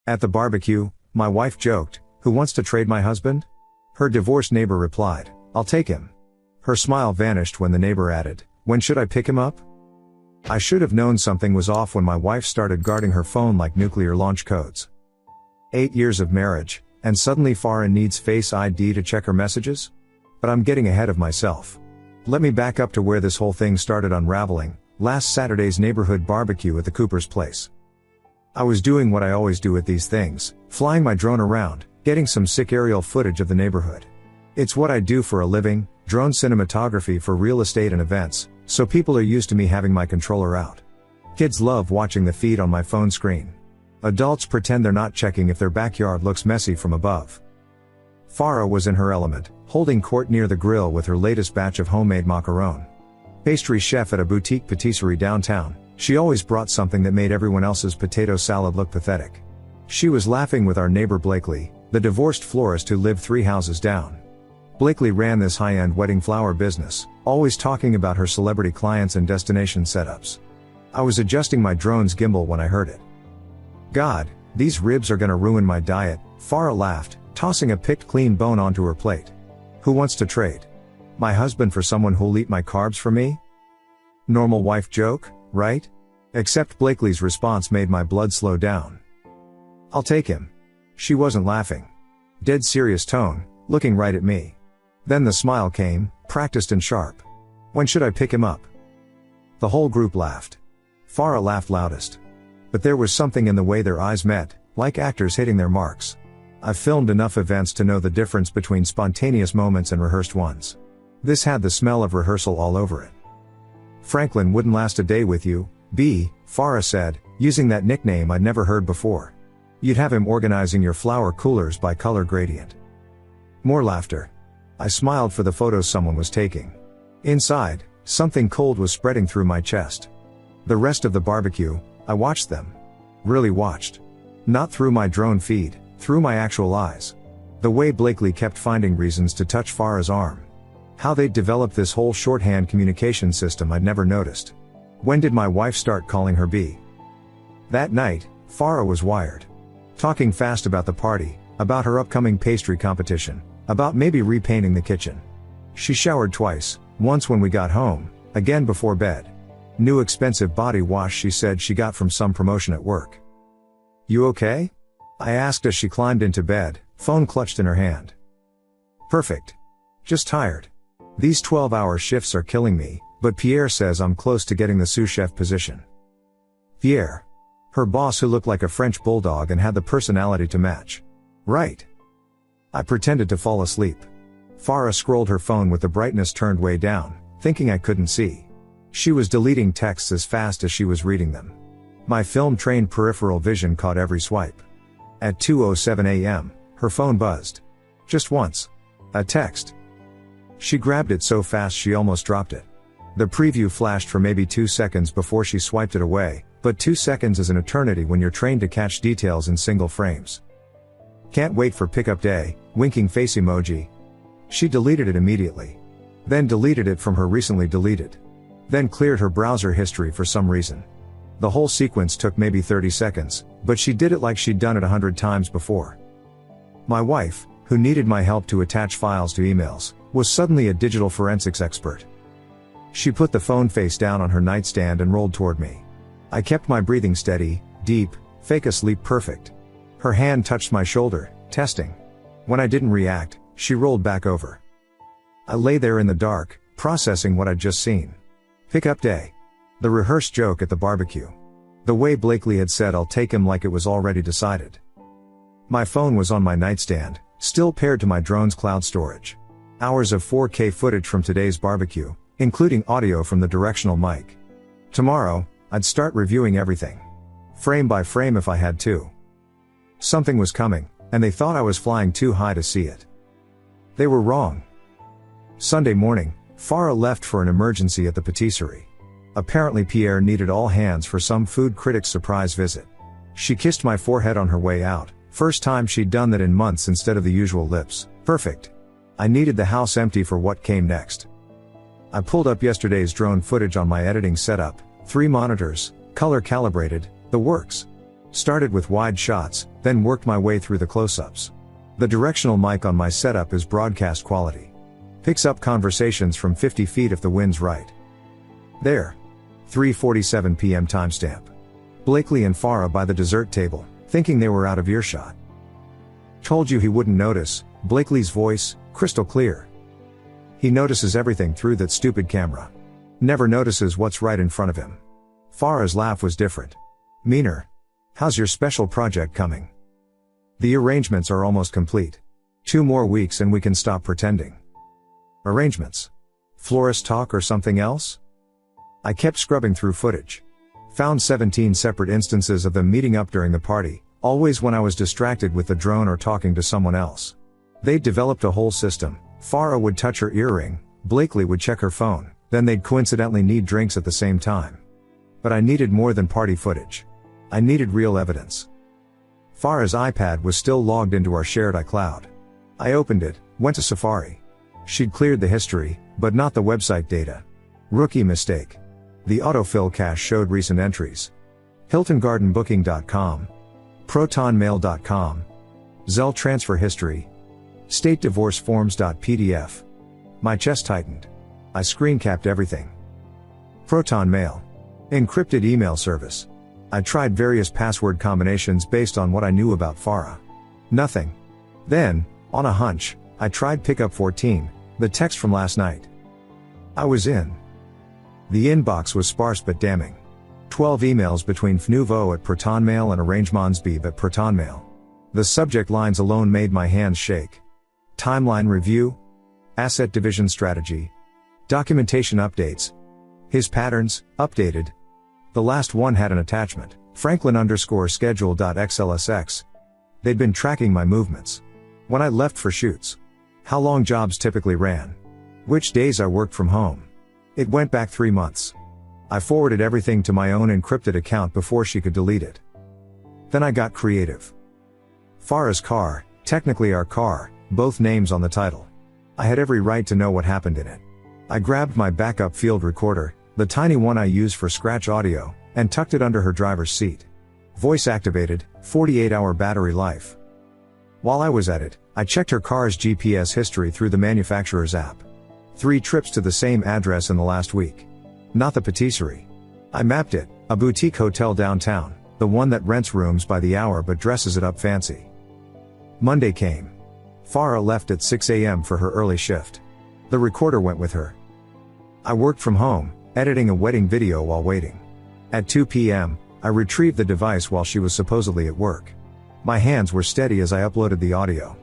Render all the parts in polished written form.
At the barbecue, my wife joked, "Who wants to trade my husband?" Her divorced neighbor replied, "I'll take him." Her smile vanished when the neighbor added, "When should I pick him up?" I should have known something was off when my wife started guarding her phone like nuclear launch codes. 8 years of marriage, and suddenly Farah needs Face ID to check her messages? But I'm getting ahead of myself. Let me back up to where this whole thing started unraveling, last Saturday's neighborhood barbecue at the Cooper's place. I was doing what I always do at these things, flying my drone around, getting some sick aerial footage of the neighborhood. It's what I do for a living, drone cinematography for real estate and events, so people are used to me having my controller out. Kids love watching the feed on my phone screen. Adults pretend they're not checking if their backyard looks messy from above. Farah was in her element, holding court near the grill with her latest batch of homemade macaron. Pastry chef at a boutique patisserie downtown, she always brought something that made everyone else's potato salad look pathetic. She was laughing with our neighbor Blakely, the divorced florist who lived 3 houses down. Blakely ran this high-end wedding flower business, always talking about her celebrity clients and destination setups. I was adjusting my drone's gimbal when I heard it. "God, these ribs are gonna ruin my diet," Farah laughed, tossing a picked clean bone onto her plate. "Who wants to trade? My husband for someone who'll eat my carbs for me?" Normal wife joke, right? Except Blakely's response made my blood slow down. "I'll take him." She wasn't laughing. Dead serious tone, looking right at me. Then the smile came, practiced and sharp. "When should I pick him up?" The whole group laughed. Farah laughed loudest. But there was something in the way their eyes met, like actors hitting their marks. I've filmed enough events to know the difference between spontaneous moments and rehearsed ones. This had the smell of rehearsal all over it. "Franklin wouldn't last a day with you, B," Farah said, using that nickname I'd never heard before. "You'd have him organizing your flower coolers by color gradient." More laughter. I smiled for the photos someone was taking. Inside, something cold was spreading through my chest. The rest of the barbecue, I watched them. Really watched. Not through my drone feed, through my actual eyes. The way Blakely kept finding reasons to touch Farah's arm. How they'd developed this whole shorthand communication system I'd never noticed. When did my wife start calling her B? That night, Farah was wired. Talking fast about the party, about her upcoming pastry competition, about maybe repainting the kitchen. She showered twice, once when we got home, again before bed. New expensive body wash she said she got from some promotion at work. "You okay?" I asked as she climbed into bed, phone clutched in her hand. "Perfect. Just tired. These 12-hour shifts are killing me, but Pierre says I'm close to getting the sous chef position." Pierre. Her boss who looked like a French bulldog and had the personality to match. Right. I pretended to fall asleep. Farah scrolled her phone with the brightness turned way down, thinking I couldn't see. She was deleting texts as fast as she was reading them. My film-trained peripheral vision caught every swipe. At 2:07 a.m., her phone buzzed. Just once. A text. She grabbed it so fast she almost dropped it. The preview flashed for maybe 2 seconds before she swiped it away, but 2 seconds is an eternity when you're trained to catch details in single frames. "Can't wait for pickup day," winking face emoji. She deleted it immediately. Then deleted it from her recently deleted. Then cleared her browser history for some reason. The whole sequence took maybe 30 seconds, but she did it like she'd done it 100 times before. My wife, who needed my help to attach files to emails, was suddenly a digital forensics expert. She put the phone face down on her nightstand and rolled toward me. I kept my breathing steady, deep, fake asleep perfect. Her hand touched my shoulder, testing. When I didn't react, she rolled back over. I lay there in the dark, processing what I'd just seen. Pickup day. The rehearsed joke at the barbecue. The way Blakely had said I'll take him like it was already decided. My phone was on my nightstand, still paired to my drone's cloud storage. Hours of 4K footage from today's barbecue, including audio from the directional mic. Tomorrow, I'd start reviewing everything. Frame by frame if I had to. Something was coming, and they thought I was flying too high to see it. They were wrong. Sunday morning, Farah left for an emergency at the patisserie. Apparently Pierre needed all hands for some food critic's surprise visit. She kissed my forehead on her way out, first time she'd done that in months instead of the usual lips. Perfect. I needed the house empty for what came next. I pulled up yesterday's drone footage on my editing setup, 3 monitors, color calibrated, the works. Started with wide shots, then worked my way through the close-ups. The directional mic on my setup is broadcast quality. Picks up conversations from 50 feet if the wind's right. There. 3:47 p.m. timestamp. Blakely and Farah by the dessert table, thinking they were out of earshot. Told you he wouldn't notice, Blakely's voice, crystal clear. He notices everything through that stupid camera. Never notices what's right in front of him. Farah's laugh was different. Meaner. How's your special project coming? The arrangements are almost complete. 2 more weeks and we can stop pretending. Arrangements. Florist talk or something else? I kept scrubbing through footage. Found 17 separate instances of them meeting up during the party, always when I was distracted with the drone or talking to someone else. They'd developed a whole system. Farah would touch her earring, Blakely would check her phone, then they'd coincidentally need drinks at the same time. But I needed more than party footage. I needed real evidence. Farah's iPad was still logged into our shared iCloud. I opened it, went to Safari. She'd cleared the history, but not the website data. Rookie mistake. The autofill cache showed recent entries. HiltonGardenBooking.com, ProtonMail.com, Zelle transfer history, StateDivorceForms.pdf. My chest tightened. I screen capped everything. Proton Mail. Encrypted email service. I tried various password combinations based on what I knew about Farah. Nothing. Then, on a hunch, I tried Pickup 14, the text from last night. I was in. The inbox was sparse but damning. 12 emails between Fnuvo at ProtonMail and ArrangeMonsBeeb at ProtonMail. The subject lines alone made my hands shake. Timeline review. Asset division strategy. Documentation updates. His patterns, updated. The last one had an attachment, Franklin_schedule.xlsx. They'd been tracking my movements. When I left for shoots. How long jobs typically ran. Which days I worked from home. It went back 3 months. I forwarded everything to my own encrypted account before she could delete it. Then I got creative. Farah's car, technically our car, both names on the title. I had every right to know what happened in it. I grabbed my backup field recorder, the tiny one I use for scratch audio, and tucked it under her driver's seat. Voice activated, 48-hour battery life. While I was at it, I checked her car's GPS history through the manufacturer's app. 3 trips to the same address in the last week. Not the patisserie. I mapped it, a boutique hotel downtown, the one that rents rooms by the hour but dresses it up fancy. Monday came. Farah left at 6 a.m. for her early shift. The recorder went with her. I worked from home, editing a wedding video while waiting. At 2 p.m., I retrieved the device while she was supposedly at work. My hands were steady as I uploaded the audio.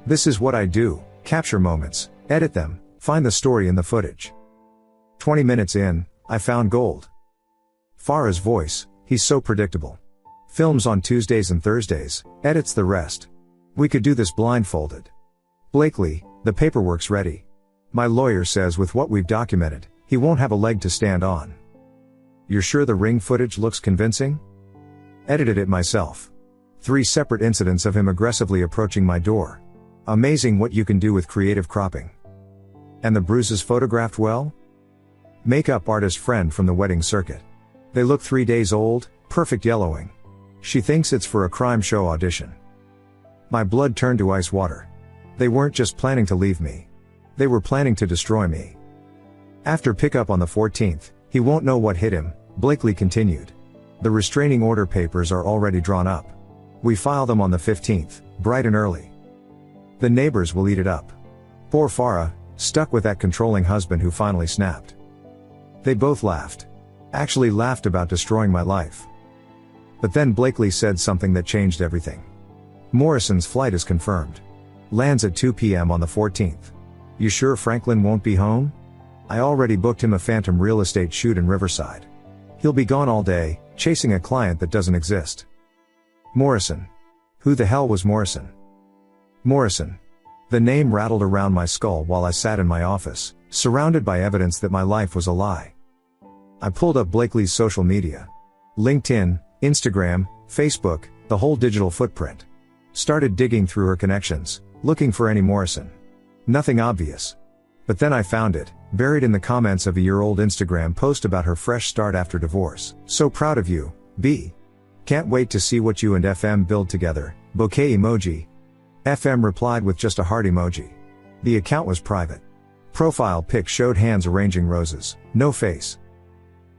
This is what I do, capture moments, edit them, find the story in the footage. 20 minutes in, I found gold. Farah's voice, he's so predictable. Films on Tuesdays and Thursdays, edits the rest. We could do this blindfolded. Blakely, the paperwork's ready. My lawyer says with what we've documented, he won't have a leg to stand on. You're sure the ring footage looks convincing? Edited it myself. 3 separate incidents of him aggressively approaching my door. Amazing what you can do with creative cropping. And the bruises photographed well? Makeup artist friend from the wedding circuit. They look 3 days old, perfect yellowing. She thinks it's for a crime show audition. My blood turned to ice water. They weren't just planning to leave me. They were planning to destroy me. After pickup on the 14th, he won't know what hit him, Blakely continued. The restraining order papers are already drawn up. We file them on the 15th, bright and early. The neighbors will eat it up. Poor Farah, stuck with that controlling husband who finally snapped. They both laughed. Actually laughed about destroying my life. But then Blakely said something that changed everything. Morrison's flight is confirmed. Lands at 2 p.m. on the 14th. You sure Franklin won't be home? I already booked him a phantom real estate shoot in Riverside. He'll be gone all day, chasing a client that doesn't exist. Morrison. Who the hell was Morrison? Morrison. The name rattled around my skull while I sat in my office, surrounded by evidence that my life was a lie. I pulled up Blakely's social media. LinkedIn, Instagram, Facebook, the whole digital footprint. Started digging through her connections, looking for any Morrison. Nothing obvious. But then I found it, buried in the comments of a year-old Instagram post about her fresh start after divorce. So proud of you, B. Can't wait to see what you and FM build together. Bouquet emoji. FM replied with just a heart emoji. The account was private. Profile pic showed hands arranging roses, no face.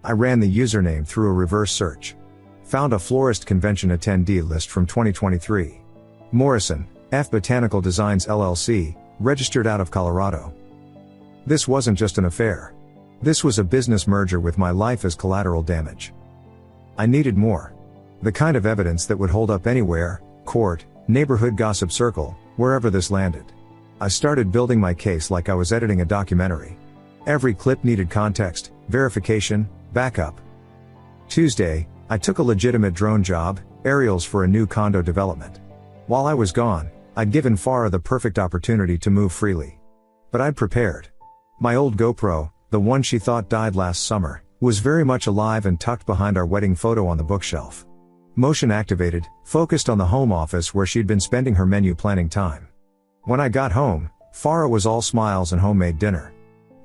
I ran the username through a reverse search. Found a florist convention attendee list from 2023. Morrison, F Botanical Designs LLC, registered out of Colorado. This wasn't just an affair. This was a business merger with my life as collateral damage. I needed more. The kind of evidence that would hold up anywhere, court, neighborhood gossip circle, wherever this landed. I started building my case like I was editing a documentary. Every clip needed context, verification, backup. Tuesday, I took a legitimate drone job, aerials for a new condo development. While I was gone, I'd given Farah the perfect opportunity to move freely. But I'd prepared. My old GoPro, the one she thought died last summer, was very much alive and tucked behind our wedding photo on the bookshelf. Motion activated, focused on the home office where she'd been spending her menu planning time. When I got home, Farah was all smiles and homemade dinner.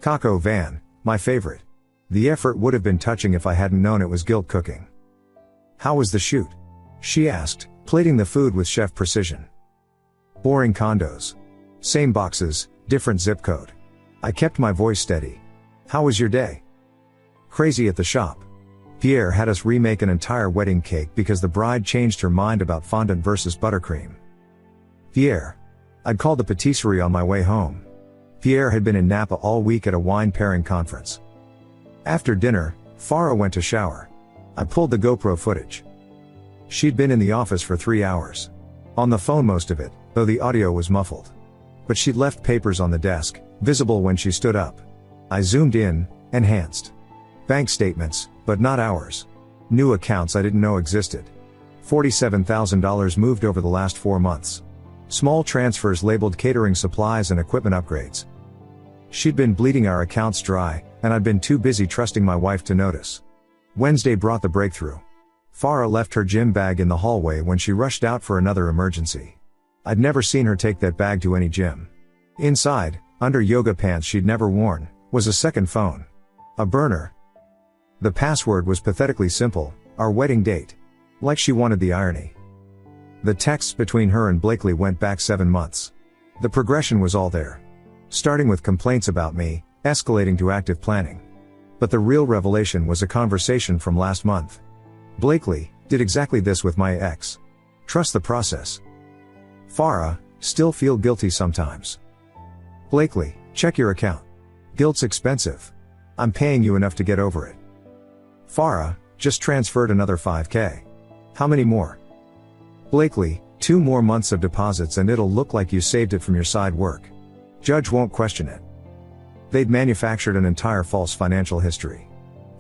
Kako Van, my favorite. The effort would have been touching if I hadn't known it was guilt cooking. How was the shoot? She asked, plating the food with chef precision. Boring condos. Same boxes, different zip code. I kept my voice steady. How was your day? Crazy at the shop. Pierre had us remake an entire wedding cake because the bride changed her mind about fondant versus buttercream. Pierre. I'd called the patisserie on my way home. Pierre had been in Napa all week at a wine pairing conference. After dinner, Farah went to shower. I pulled the GoPro footage. She'd been in the office for 3 hours. On the phone most of it, though the audio was muffled. But she'd left papers on the desk, visible when she stood up. I zoomed in, enhanced. Bank statements, but not ours. New accounts I didn't know existed. $47,000 moved over the last 4 months. Small transfers labeled catering supplies and equipment upgrades. She'd been bleeding our accounts dry, and I'd been too busy trusting my wife to notice. Wednesday brought the breakthrough. Farah left her gym bag in the hallway when she rushed out for another emergency. I'd never seen her take that bag to any gym. Inside, under yoga pants she'd never worn, was a second phone. A burner. The password was pathetically simple, our wedding date. Like she wanted the irony. The texts between her and Blakely went back 7 months. The progression was all there. Starting with complaints about me, escalating to active planning. But the real revelation was a conversation from last month. Blakely did exactly this with my ex. Trust the process. Farah, still feel guilty sometimes. Blakely, check your account. Guilt's expensive. I'm paying you enough to get over it. Farah, just transferred another $5,000. How many more? Blakely, 2 more months of deposits and it'll look like you saved it from your side work. Judge won't question it. They'd manufactured an entire false financial history.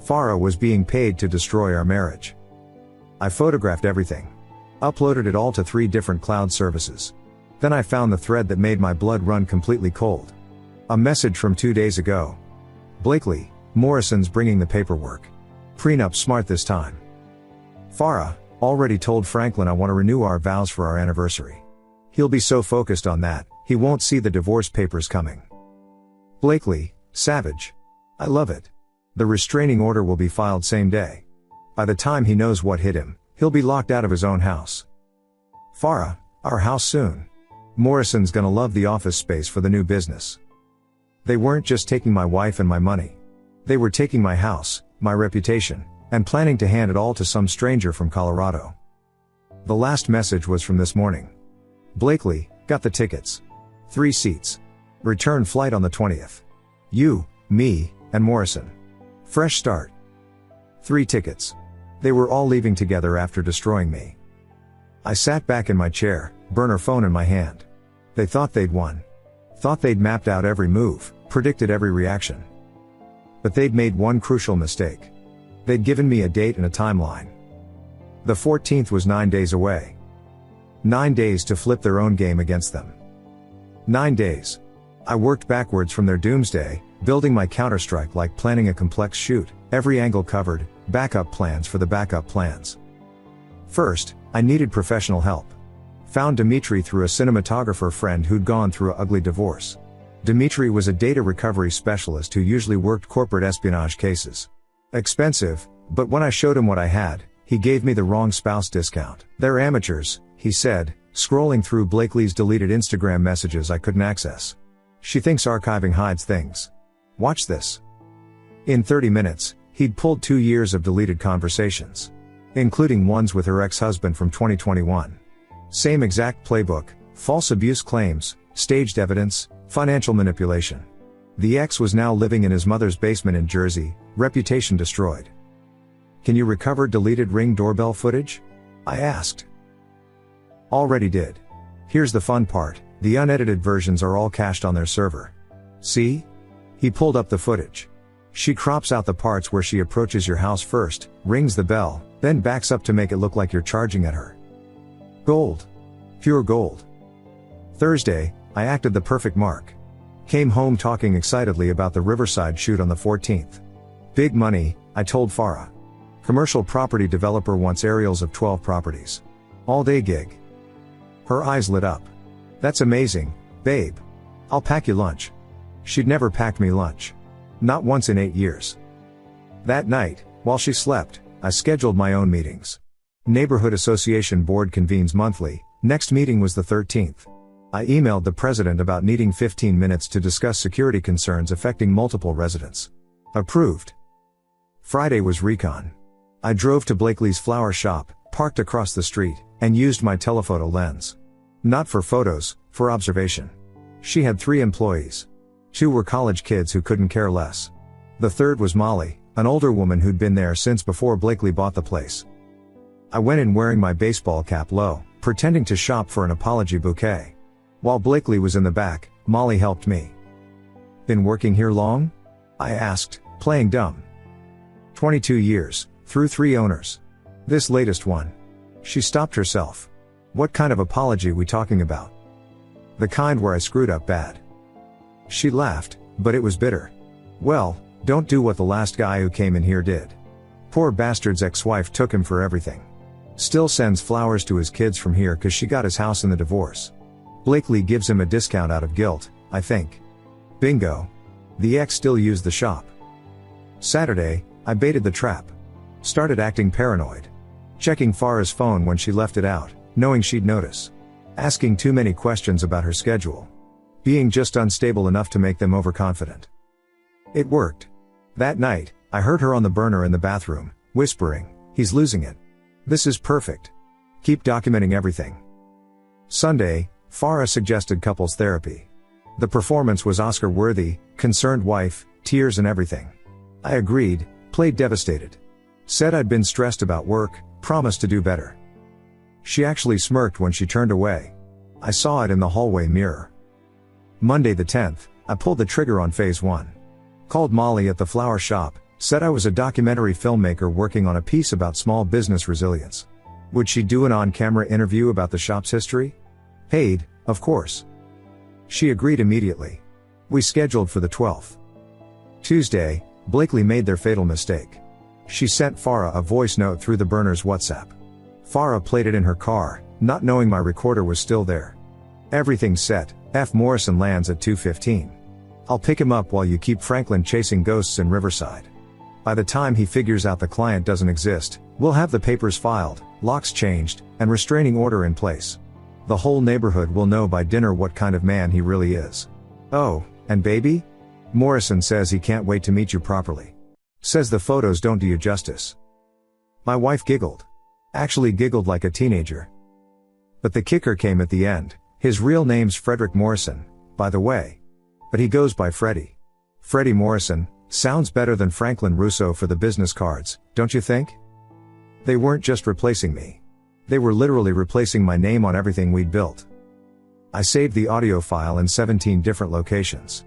Farah was being paid to destroy our marriage. I photographed everything. Uploaded it all to 3 different cloud services. Then I found the thread that made my blood run completely cold. A message from 2 days ago. Blakely, Morrison's bringing the paperwork. Prenup smart this time. Farah, already told Franklin I want to renew our vows for our anniversary. He'll be so focused on that, he won't see the divorce papers coming. Blakely, savage. I love it. The restraining order will be filed same day. By the time he knows what hit him, he'll be locked out of his own house. Farah, our house soon. Morrison's gonna love the office space for the new business. They weren't just taking my wife and my money. They were taking my house, my reputation, and planning to hand it all to some stranger from Colorado. The last message was from this morning. Blakely, got the tickets. 3 seats. Return flight on the 20th. You, me, and Morrison. Fresh start. 3 tickets. They were all leaving together after destroying me. I sat back in my chair, burner phone in my hand. They thought they'd won. Thought they'd mapped out every move, predicted every reaction. But they'd made one crucial mistake. They'd given me a date and a timeline. The 14th was 9 days away. 9 days to flip their own game against them. 9 days. I worked backwards from their doomsday, building my counterstrike like planning a complex shoot, every angle covered, backup plans for the backup plans. First, I needed professional help. Found Dimitri through a cinematographer friend who'd gone through an ugly divorce. Dimitri was a data recovery specialist who usually worked corporate espionage cases. Expensive, but when I showed him what I had, he gave me the wrong spouse discount. They're amateurs, he said, scrolling through Blakely's deleted Instagram messages I couldn't access. She thinks archiving hides things. Watch this. In 30 minutes, he'd pulled 2 years of deleted conversations, including ones with her ex-husband from 2021. Same exact playbook: false abuse claims, staged evidence, financial manipulation. The ex was now living in his mother's basement in Jersey, reputation destroyed. Can you recover deleted Ring doorbell footage? I asked. Already did. Here's the fun part: the unedited versions are all cached on their server. See? He pulled up the footage. She crops out the parts where she approaches your house first, rings the bell, then backs up to make it look like you're charging at her. Gold. Pure gold. Thursday, I acted the perfect mark. Came home talking excitedly about the Riverside shoot on the 14th. Big money, I told Farah. Commercial property developer wants aerials of 12 properties. All-day gig. Her eyes lit up. That's amazing, babe. I'll pack you lunch. She'd never packed me lunch. Not once in 8 years. That night, while she slept, I scheduled my own meetings. Neighborhood Association board convenes monthly. Next meeting was the 13th. I emailed the president about needing 15 minutes to discuss security concerns affecting multiple residents. Approved. Friday was recon. I drove to Blakely's flower shop, parked across the street, and used my telephoto lens. Not for photos, for observation. She had 3 employees. 2 were college kids who couldn't care less. The third was Molly, an older woman who'd been there since before Blakely bought the place. I went in wearing my baseball cap low, pretending to shop for an apology bouquet. While Blakely was in the back, Molly helped me. Been working here long? I asked, playing dumb. 22 years, through 3 owners. This latest one. She stopped herself. What kind of apology we talking about? The kind where I screwed up bad. She laughed, but it was bitter. Well, don't do what the last guy who came in here did. Poor bastard's ex-wife took him for everything. Still sends flowers to his kids from here cause she got his house in the divorce. Blakely gives him a discount out of guilt, I think. Bingo. The ex still used the shop. Saturday, I baited the trap. Started acting paranoid. Checking Farah's phone when she left it out, knowing she'd notice. Asking too many questions about her schedule. Being just unstable enough to make them overconfident. It worked. That night, I heard her on the burner in the bathroom, whispering, "He's losing it. This is perfect. Keep documenting everything." Sunday, Farah suggested couples therapy. The performance was Oscar-worthy, concerned wife, tears and everything. I agreed, played devastated. Said I'd been stressed about work, promised to do better. She actually smirked when she turned away. I saw it in the hallway mirror. Monday the 10th, I pulled the trigger on phase 1. Called Molly at the flower shop, said I was a documentary filmmaker working on a piece about small business resilience. Would she do an on-camera interview about the shop's history? Paid, of course. She agreed immediately. We scheduled for the 12th. Tuesday, Blakely made their fatal mistake. She sent Farah a voice note through the burner's WhatsApp. Farah played it in her car, not knowing my recorder was still there. Everything's set, F. Morrison lands at 2:15. I'll pick him up while you keep Franklin chasing ghosts in Riverside. By the time he figures out the client doesn't exist, we'll have the papers filed, locks changed, and restraining order in place. The whole neighborhood will know by dinner what kind of man he really is. Oh, and baby? Morrison says he can't wait to meet you properly. Says the photos don't do you justice. My wife giggled. Actually giggled like a teenager. But the kicker came at the end. His real name's Frederick Morrison, by the way. But he goes by Freddie. Freddie Morrison, sounds better than Franklin Russo for the business cards, don't you think? They weren't just replacing me. They were literally replacing my name on everything we'd built. I saved the audio file in 17 different locations.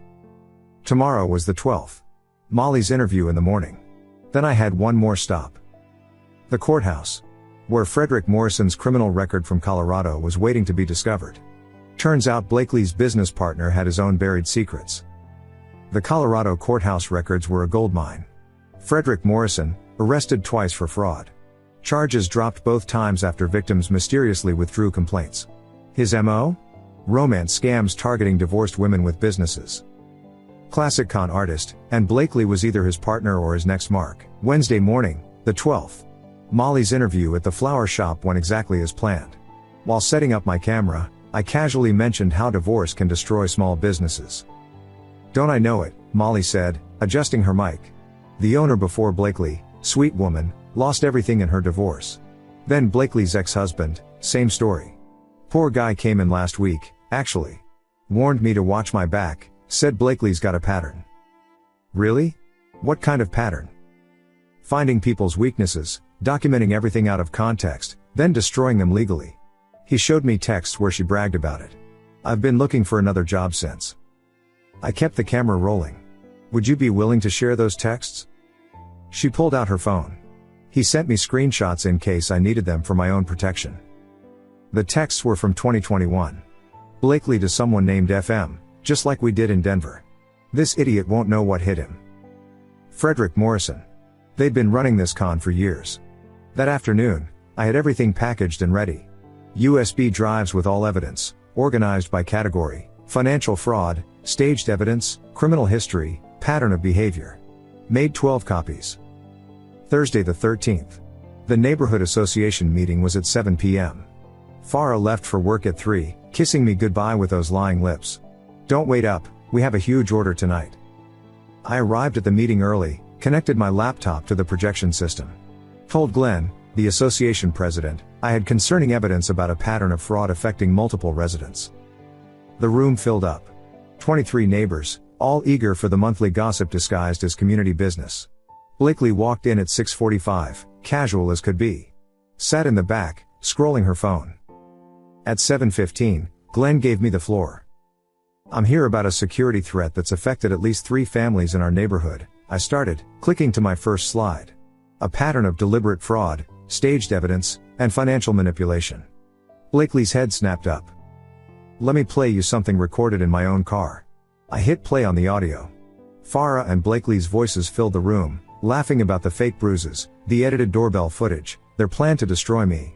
Tomorrow was the 12th. Molly's interview in the morning. Then I had one more stop. The courthouse. Where Frederick Morrison's criminal record from Colorado was waiting to be discovered. Turns out Blakely's business partner had his own buried secrets. The Colorado courthouse records were a goldmine. Frederick Morrison, arrested twice for fraud. Charges dropped both times after victims mysteriously withdrew complaints. His MO? Romance scams targeting divorced women with businesses. Classic con artist, and Blakely was either his partner or his next mark. Wednesday morning, the 12th. Molly's interview at the flower shop went exactly as planned. While setting up my camera, I casually mentioned how divorce can destroy small businesses. "Don't I know it," Molly said, adjusting her mic. "The owner before Blakely, sweet woman, lost everything in her divorce. Then Blakely's ex-husband, same story. Poor guy came in last week, actually. Warned me to watch my back, said Blakely's got a pattern." "Really? What kind of pattern?" "Finding people's weaknesses, documenting everything out of context, then destroying them legally. He showed me texts where she bragged about it. I've been looking for another job since." I kept the camera rolling. "Would you be willing to share those texts?" She pulled out her phone. "He sent me screenshots in case I needed them for my own protection." The texts were from 2021. "Blakely to someone named FM, just like we did in Denver. This idiot won't know what hit him. Frederick Morrison." They'd been running this con for years. That afternoon, I had everything packaged and ready. USB drives with all evidence, organized by category: financial fraud, staged evidence, criminal history, pattern of behavior. Made 12 copies. Thursday the 13th. The neighborhood association meeting was at 7 p.m. Farah left for work at 3, kissing me goodbye with those lying lips. "Don't wait up, we have a huge order tonight." I arrived at the meeting early, connected my laptop to the projection system. Told Glenn, the association president, I had concerning evidence about a pattern of fraud affecting multiple residents. The room filled up. 23 neighbors, all eager for the monthly gossip disguised as community business. Blakely walked in at 6:45, casual as could be. Sat in the back, scrolling her phone. At 7:15, Glenn gave me the floor. "I'm here about a security threat that's affected at least 3 families in our neighborhood," I started, clicking to my first slide. "A pattern of deliberate fraud, staged evidence, and financial manipulation." Blakely's head snapped up. "Let me play you something recorded in my own car." I hit play on the audio. Farah and Blakely's voices filled the room, laughing about the fake bruises, the edited doorbell footage, their plan to destroy me.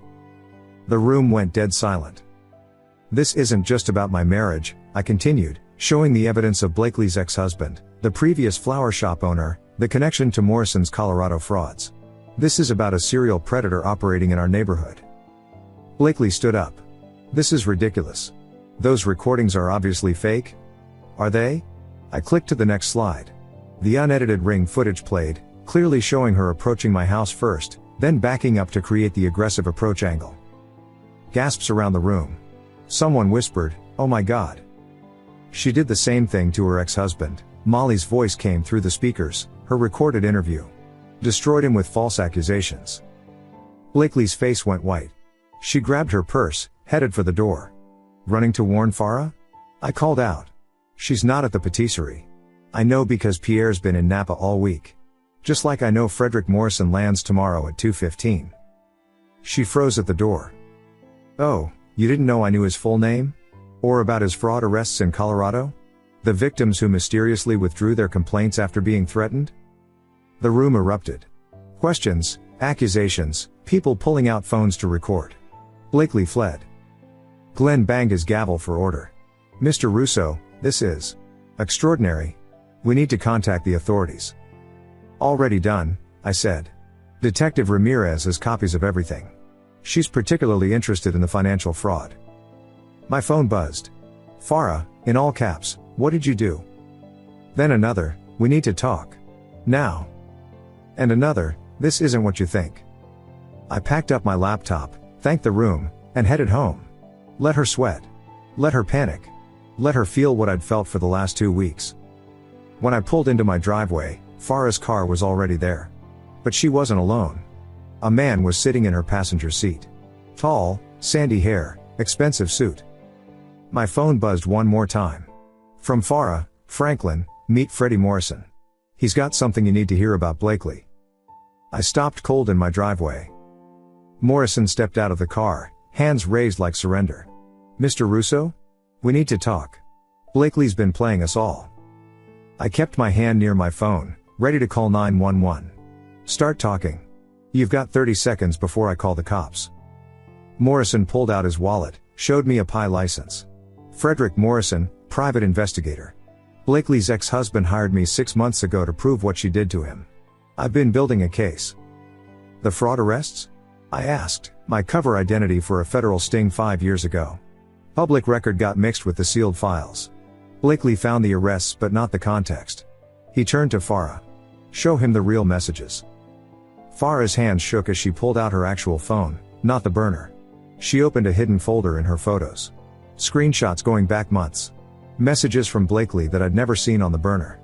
The room went dead silent. "This isn't just about my marriage," I continued, showing the evidence of Blakely's ex-husband, the previous flower shop owner, the connection to Morrison's Colorado frauds. "This is about a serial predator operating in our neighborhood." Blakely stood up. "This is ridiculous. Those recordings are obviously fake." "Are they?" I clicked to the next slide. The unedited ring footage played, clearly showing her approaching my house first, then backing up to create the aggressive approach angle. Gasps around the room. Someone whispered, "Oh my God." She did the same thing to her ex-husband. Molly's voice came through the speakers, her recorded interview. Destroyed him with false accusations. Blakely's face went white. She grabbed her purse, headed for the door. "Running to warn Farah?" I called out. "She's not at the patisserie. I know because Pierre's been in Napa all week. Just like I know Frederick Morrison lands tomorrow at 2:15. She froze at the door. "Oh, you didn't know I knew his full name? Or about his fraud arrests in Colorado? The victims who mysteriously withdrew their complaints after being threatened?" The room erupted. Questions, accusations, people pulling out phones to record. Blakely fled. Glenn banged his gavel for order. "Mr. Russo, this is extraordinary. We need to contact the authorities." "Already done," I said. "Detective Ramirez has copies of everything. She's particularly interested in the financial fraud." My phone buzzed. "Farah," in all caps, "what did you do?" Then another, "We need to talk. Now." And another, "This isn't what you think." I packed up my laptop, thanked the room, and headed home. Let her sweat. Let her panic. Let her feel what I'd felt for the last 2 weeks. When I pulled into my driveway, Farah's car was already there. But she wasn't alone. A man was sitting in her passenger seat. Tall, sandy hair, expensive suit. My phone buzzed one more time. "From Farah, Franklin, meet Freddie Morrison. He's got something you need to hear about Blakely." I stopped cold in my driveway. Morrison stepped out of the car, hands raised like surrender. "Mr. Russo? We need to talk. Blakely's been playing us all." I kept my hand near my phone, ready to call 911. "Start talking. You've got 30 seconds before I call the cops." Morrison pulled out his wallet, showed me a PI license. "Frederick Morrison, private investigator. Blakely's ex-husband hired me 6 months ago to prove what she did to him. I've been building a case." "The fraud arrests?" I asked. My cover identity for a federal sting 5 years ago. Public record got mixed with the sealed files. Blakely found the arrests but not the context. He turned to Farah. Show him the real messages. Farah's hands shook as she pulled out her actual phone, not the burner. She opened a hidden folder in her photos. Screenshots going back months. Messages from Blakely that I'd never seen on the burner.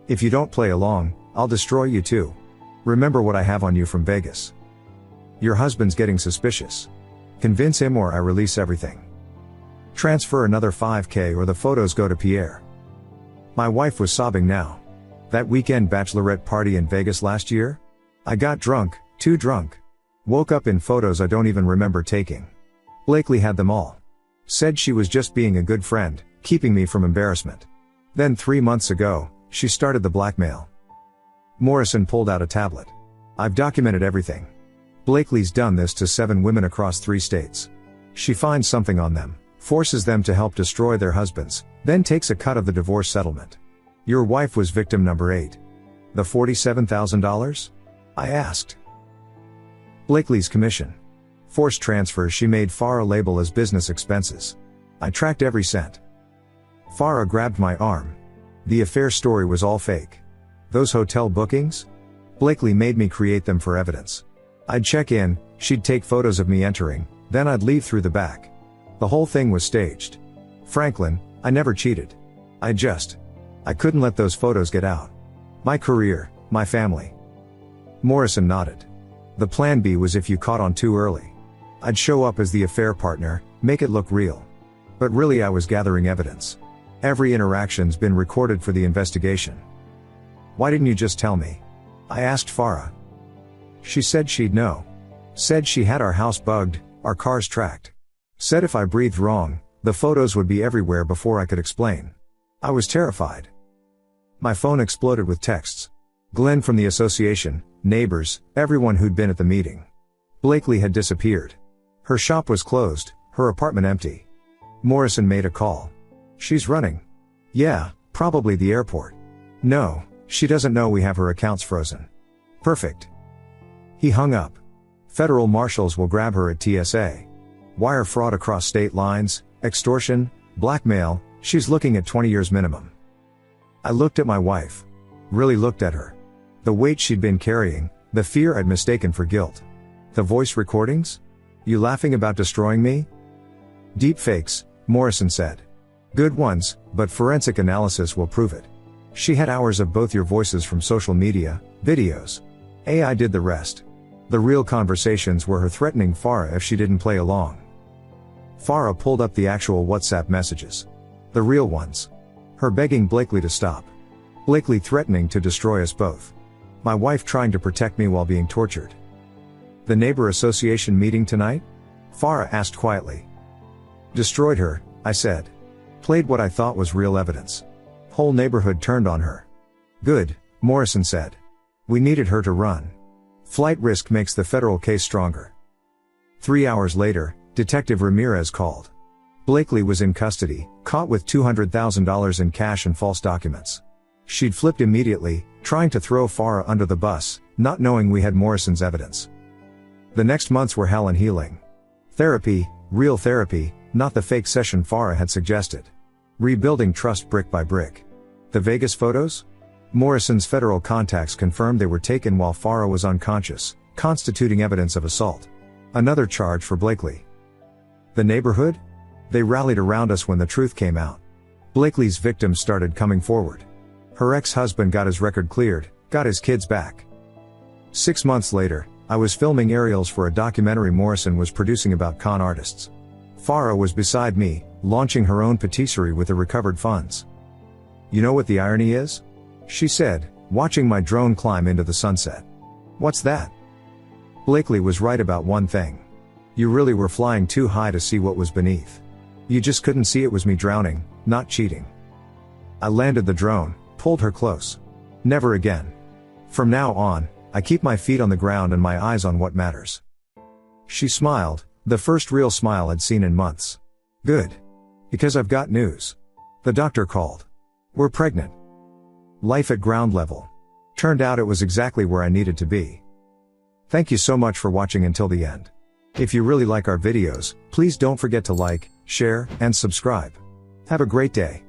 If you don't play along, I'll destroy you too. Remember what I have on you from Vegas. Your husband's getting suspicious. Convince him or I release everything. Transfer another $5,000 or the photos go to Pierre. My wife was sobbing now. That weekend bachelorette party in Vegas last year? I got drunk, too drunk. Woke up in photos I don't even remember taking. Blakely had them all. Said she was just being a good friend, keeping me from embarrassment. Then 3 months ago, she started the blackmail. Morrison pulled out a tablet. I've documented everything. Blakely's done this to 7 women across 3 states. She finds something on them, forces them to help destroy their husbands, then takes a cut of the divorce settlement. Your wife was victim number 8. The $47,000? I asked. Blakely's commission. Forced transfers she made Farah label as business expenses. I tracked every cent. Farah grabbed my arm. The affair story was all fake. Those hotel bookings? Blakely made me create them for evidence. I'd check in, she'd take photos of me entering, then I'd leave through the back. The whole thing was staged. Franklin, I never cheated. I couldn't let those photos get out. My career, my family. Morrison nodded. The plan B was if you caught on too early. I'd show up as the affair partner, make it look real. But really I was gathering evidence. Every interaction's been recorded for the investigation. Why didn't you just tell me? I asked Farah. She said she'd know. Said she had our house bugged, our cars tracked. Said if I breathed wrong, the photos would be everywhere before I could explain. I was terrified. My phone exploded with texts. Glenn from the association, neighbors, everyone who'd been at the meeting. Blakely had disappeared. Her shop was closed, her apartment empty. Morrison made a call. She's running. Yeah, probably the airport. No, she doesn't know we have her accounts frozen. Perfect. He hung up. Federal marshals will grab her at TSA. Wire fraud across state lines, extortion, blackmail, she's looking at 20 years minimum. I looked at my wife. Really looked at her. The weight she'd been carrying, the fear I'd mistaken for guilt. The voice recordings? You laughing about destroying me? Deep fakes, Morrison said. Good ones, but forensic analysis will prove it. She had hours of both your voices from social media, videos. AI did the rest. The real conversations were her threatening Farah if she didn't play along. Farah pulled up the actual WhatsApp messages. The real ones. Her begging Blakely to stop. Blakely threatening to destroy us both. My wife trying to protect me while being tortured. The neighbor association meeting tonight? Farah asked quietly. Destroyed her, I said. Played what I thought was real evidence. Whole neighborhood turned on her. Good, Morrison said. We needed her to run. Flight risk makes the federal case stronger. 3 hours later, Detective Ramirez called. Blakely was in custody, caught with $200,000 in cash and false documents. She'd flipped immediately, trying to throw Farah under the bus, not knowing we had Morrison's evidence. The next months were hell and healing. Therapy, real therapy, not the fake session Farah had suggested. Rebuilding trust brick by brick. The Vegas photos? Morrison's federal contacts confirmed they were taken while Farah was unconscious, constituting evidence of assault. Another charge for Blakely. The neighborhood? They rallied around us when the truth came out. Blakely's victims started coming forward. Her ex-husband got his record cleared, got his kids back. 6 months later, I was filming aerials for a documentary Morrison was producing about con artists. Farah was beside me, launching her own patisserie with the recovered funds. You know what the irony is? She said, watching my drone climb into the sunset. What's that? Blakely was right about one thing. You really were flying too high to see what was beneath. You just couldn't see it was me drowning, not cheating. I landed the drone, pulled her close. Never again. From now on, I keep my feet on the ground and my eyes on what matters. She smiled, the first real smile I'd seen in months. Good. Because I've got news. The doctor called. We're pregnant. Life at ground level. Turned out it was exactly where I needed to be. Thank you so much for watching until the end. If you really like our videos, please don't forget to like, share, and subscribe. Have a great day.